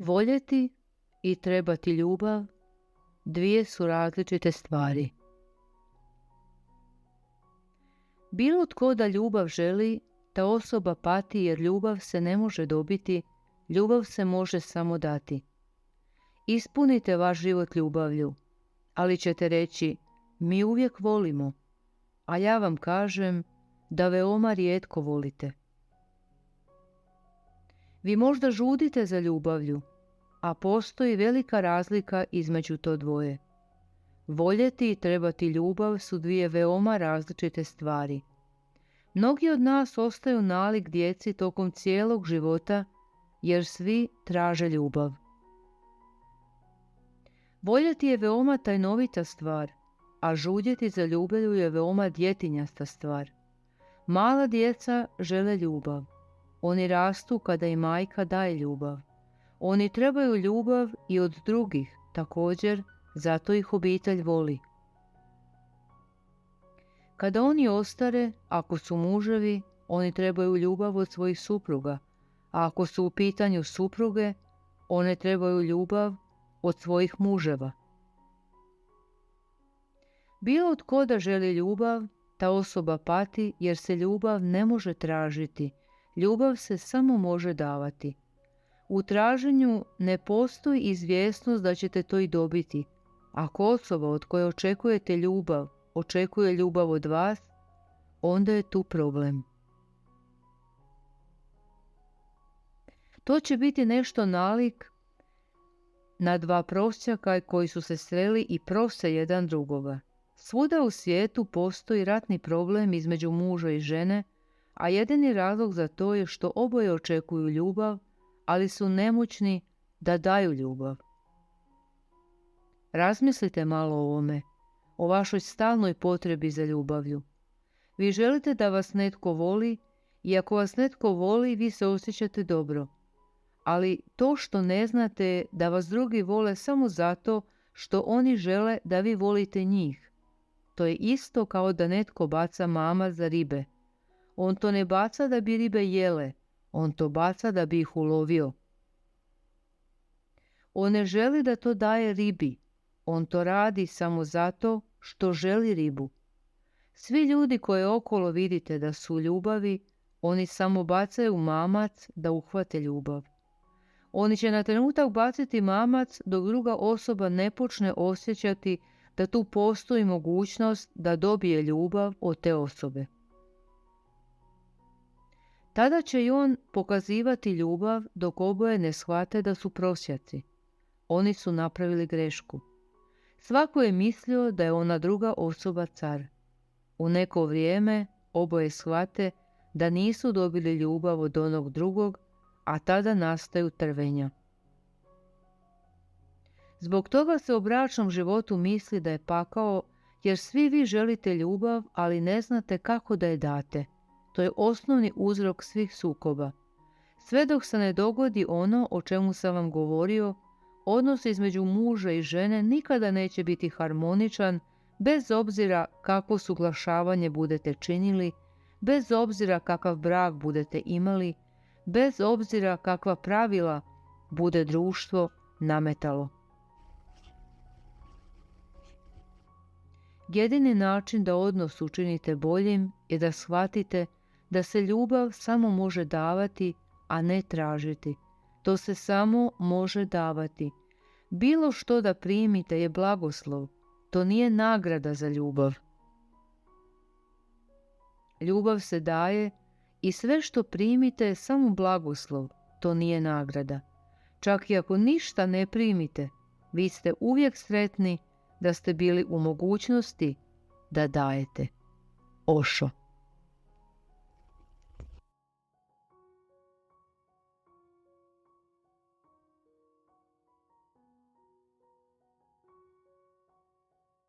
Voljeti i trebati ljubav dvije su različite stvari. Bilo tko da ljubav želi, ta osoba pati jer ljubav se ne može dobiti, ljubav se može samo dati. Ispunite vaš život ljubavlju, ali ćete reći, mi uvijek volimo, a ja vam kažem da veoma rijetko volite. Vi možda žudite za ljubavlju, a postoji velika razlika između to dvoje. Voljeti i trebati ljubav su dvije veoma različite stvari. Mnogi od nas ostaju nalik djeci tokom cijelog života jer svi traže ljubav. Voljeti je veoma tajnovita stvar, a žudjeti za ljubavlju je veoma djetinjasta stvar. Mala djeca žele ljubav. Oni rastu kada im majka daje ljubav. Oni trebaju ljubav i od drugih, također, zato ih obitelj voli. Kada oni ostare, ako su muževi, oni trebaju ljubav od svojih supruga, a ako su u pitanju supruge, one trebaju ljubav od svojih muževa. Bilo tko da želi ljubav, ta osoba pati jer se ljubav ne može tražiti, ljubav se samo može davati. U traženju ne postoji izvjesnost da ćete to i dobiti. Ako osoba od koje očekujete ljubav, očekuje ljubav od vas, onda je tu problem. To će biti nešto nalik na dva prosjaka koji su se sreli i prose jedan drugoga. Svuda u svijetu postoji ratni problem između muža i žene, a jedini razlog za to je što oboje očekuju ljubav, ali su nemoćni da daju ljubav. Razmislite malo o ovome, o vašoj stalnoj potrebi za ljubavlju. Vi želite da vas netko voli i ako vas netko voli, vi se osjećate dobro. Ali to što ne znate da vas drugi vole samo zato što oni žele da vi volite njih. To je isto kao da netko baca mamac za ribe. On to ne baca da bi ribe jele, on to baca da bi ih ulovio. On ne želi da to daje ribi, on to radi samo zato što želi ribu. Svi ljudi koje okolo vidite da su u ljubavi, oni samo bacaju mamac da uhvate ljubav. Oni će na trenutak baciti mamac dok druga osoba ne počne osjećati da tu postoji mogućnost da dobije ljubav od te osobe. Tada će i on pokazivati ljubav dok oboje ne shvate da su prosjaci. Oni su napravili grešku. Svako je mislio da je ona druga osoba car. U neko vrijeme oboje shvate da nisu dobili ljubav od onog drugog, a tada nastaju trvenja. Zbog toga se u bračnom životu misli da je pakao, jer svi vi želite ljubav, ali ne znate kako da je date. To je osnovni uzrok svih sukoba. Sve dok se ne dogodi ono o čemu sam vam govorio, odnos između muža i žene nikada neće biti harmoničan, bez obzira kakvo usuglašavanje budete činili, bez obzira kakav brak budete imali, bez obzira kakva pravila bude društvo nametalo. Jedini način da odnos učinite boljim je da shvatite da se ljubav samo može davati, a ne tražiti. To se samo može davati. Bilo što da primite je blagoslov. To nije nagrada za ljubav. Ljubav se daje i sve što primite je samo blagoslov. To nije nagrada. Čak i ako ništa ne primite, vi ste uvijek sretni da ste bili u mogućnosti da dajete. Ošo.